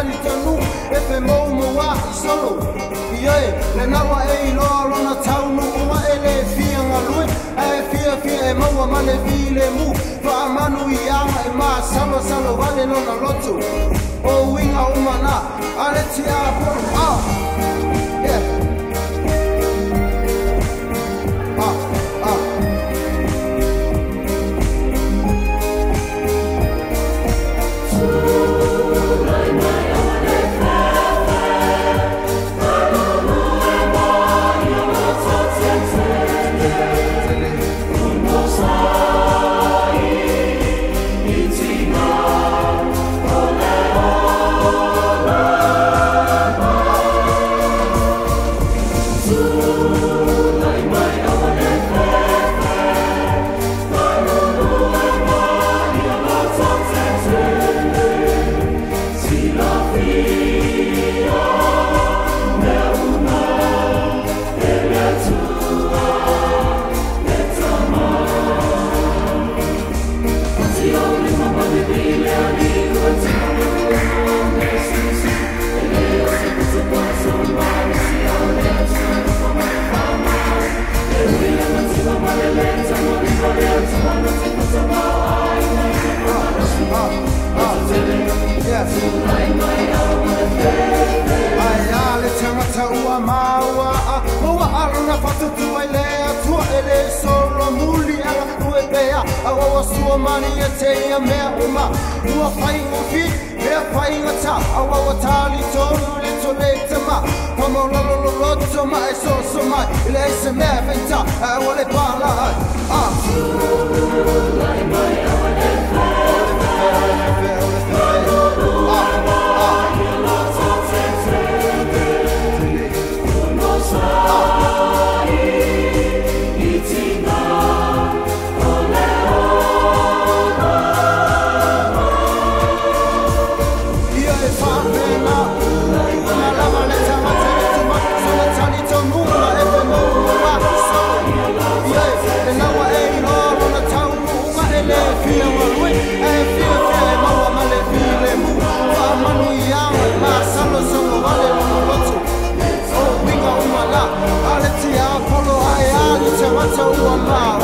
tali tonu e pe mo wa solo ye le na wa e lo na taunu wa ele fia ngalui e fia e mo ma le vile mu fa manu ia e ma salo vale no na lotu o winga umana ale tia yeah awa sua mani e te ia mea uma ua whai uwhi mea whai ngata awa watali tonu le tole te ma pamo lolo loto ma e so mai ile e se mea venta awa le pala ai Lai mai awa le What's a woman?